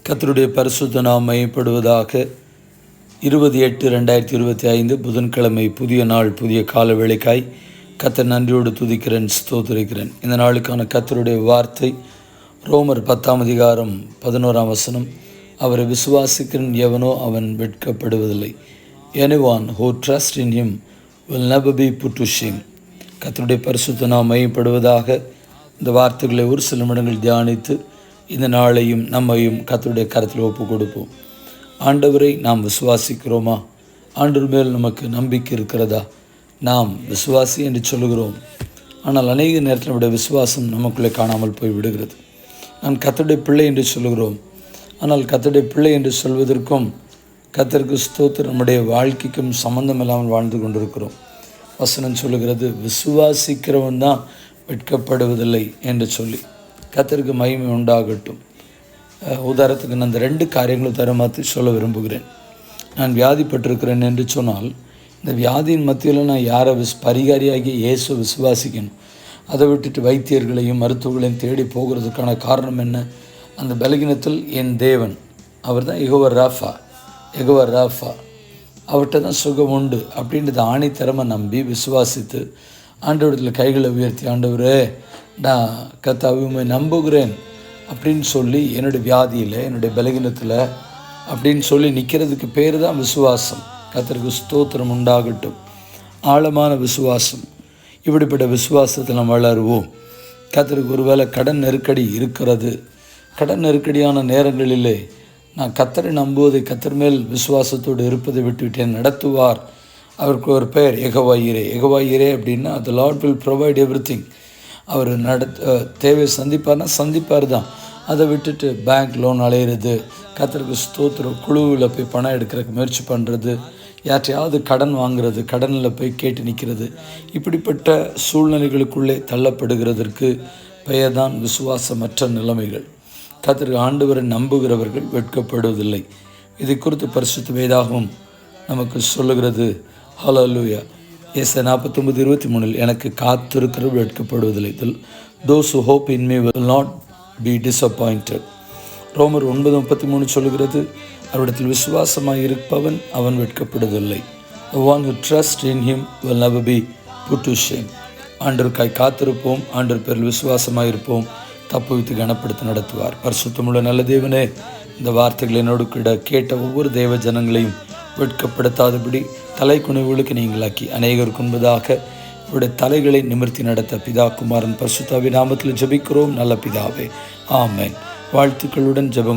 கர்த்தருடைய பரிசுத்த நாமம் மையப்படுவதாக. 20/8/2025 புதன்கிழமை, புதிய நாள், புதிய கால வேளைக்காய் கர்த்தர் நன்றியோடு துதிக்கிறேன், ஸ்தோத்திரிக்கிறேன். இந்த நாளுக்கான கர்த்தருடைய வார்த்தை ரோமர் 10:11. அவரை விசுவாசிக்கிறன் எவனோ அவன் வெட்கப்படுவதில்லை. Anyone who trusts in him will never be put to shame. கர்த்தருடைய பரிசுத்த நாமம் மையப்படுவதாக. இந்த வார்த்தைகளை ஒரு சில நிமிடங்கள் தியானித்து இந்த நாளையும் நம்மையும் கர்த்தருடைய கரத்தில் ஒப்பு கொடுப்போம். ஆண்டவரை நாம் விசுவாசிக்கிறோமா? ஆண்டவர் மேல் நமக்கு நம்பிக்கை இருக்கிறதா? நாம் விசுவாசி என்று சொல்லுகிறோம், ஆனால் அநேக நேரத்தில் நம்முடைய விசுவாசம் நமக்குள்ளே காணாமல் போய் விடுகிறது. நான் கர்த்தருடைய பிள்ளை என்று சொல்லுகிறோம், ஆனால் கர்த்தருடைய பிள்ளை என்று சொல்வதற்கும் கர்த்தருக்கு ஸ்தோத்திரம் நம்முடைய வாழ்க்கைக்கும் சம்பந்தம் இல்லாமல் வாழ்ந்து கொண்டிருக்கிறோம். வசனம் சொல்லுகிறது, விசுவாசிக்கிறவன் தான் வெட்கப்படுவதில்லை என்று சொல்லி. கர்த்தருக்கு மகிமை உண்டாகட்டும். உதாரணத்துக்கு நான் இந்த 2 காரியங்களும் தரமாற்றி சொல்ல விரும்புகிறேன். நான் வியாதிப்பட்டிருக்கிறேன் என்று சொன்னால், இந்த வியாதியின் மத்தியில் நான் யாரை பரிகாரியாகி இயேசு விசுவாசிக்கணும். அதை விட்டுட்டு வைத்தியர்களையும் மருத்துவர்களையும் தேடி போகிறதுக்கான காரணம் என்ன? அந்த பலகீனத்தில் என் தேவன், அவர் தான் யெகோவா ராஃபா, அவர்கிட்ட தான் சுகம் உண்டு அப்படின்றத ஆணித்தரமாக நம்பி விசுவாசித்து ஆண்டவரிடத்தில் கைகளை உயர்த்தி, ஆண்டவரே நான் கர்த்தாவை நம்புகிறேன் அப்படின்னு சொல்லி என்னுடைய வியாதியில், என்னுடைய பலகீனத்தில் அப்படின்னு சொல்லி நிற்கிறதுக்கு பேர் தான் விசுவாசம். கர்த்தருக்கு ஸ்தோத்திரம் உண்டாகட்டும். ஆழமான விசுவாசம். இப்படிப்பட்ட விசுவாசத்தில் நம்ம வளருவோம். கர்த்தருக்கு ஒருவேளை கடன் நெருக்கடி இருக்கிறது. கடன் நெருக்கடியான நேரங்களிலே நான் கர்த்தரை நம்புவதை, கர்த்தர் மேல் விசுவாசத்தோடு இருப்பதை விட்டுவிட்டேன். நடத்துவார். அவருக்கு ஒரு பெயர் யெகோவா ஈரே அப்படின்னா, the Lord will provide everything. அவர் தேவை சந்திப்பார் தான். அதை விட்டுட்டு பேங்க் லோன் அலையிறது, கர்த்தருக்கு ஸ்தோத்திரம் குழுவில் போய் பணம் எடுக்கிறதுக்கு முயற்சி பண்ணுறது, யார்ட்டையாவது கடன் வாங்குறது, கடனில் போய் கேட்டு நிற்கிறது, இப்படிப்பட்ட சூழ்நிலைகளுக்குள்ளே தள்ளப்படுகிறதற்கு பெயர் தான் விசுவாசமற்ற நிலைமைகள். கர்த்தருக்கு ஆண்டவரை நம்புகிறவர்கள் வெட்கப்படுவதில்லை. இதை குறித்து பரிசுத்த வேதாகமம் நமக்கு சொல்லுகிறது. ஹல்லேலூயா. ஏசாயா 49:23 எனக்கு காத்திருக்கிறவர்கள் வெட்கப்படுவதில்லை. Those who hope in me will not be disappointed. ரோமர் 9:33 சொல்லுகிறது, அவரிடத்தில் விசுவாசமாக இருப்பவன் அவன் வெட்கப்படுவதில்லை. The one who trusts in him will never be put to shame. ஆண்டவருக்காய் காத்திருப்போம், ஆண்டவர் பேரில் விசுவாசமாக இருப்போம். தப்புவித்து கனப்படுத்தி நடத்துவார். பரிசுத்தமுள்ள நல்ல தேவனே, இந்த வார்த்தைகளை என்னோடு கூட கேட்ட ஒவ்வொரு தேவ ஜனங்களையும் வெட்கப்படுத்தாதபடி தலை குனிவுகளுக்கு நீங்களாக்கி அநேகருக்கு உண்பதாக இவருடைய தலைகளை நிமிர்த்தி நடத்த பிதா குமாரன் பரிசுத்தாவி நாமத்தில் ஜெபிக்கிறோம் நல்ல பிதாவே, ஆமென். வாழ்த்துக்களுடன் ஜெபம்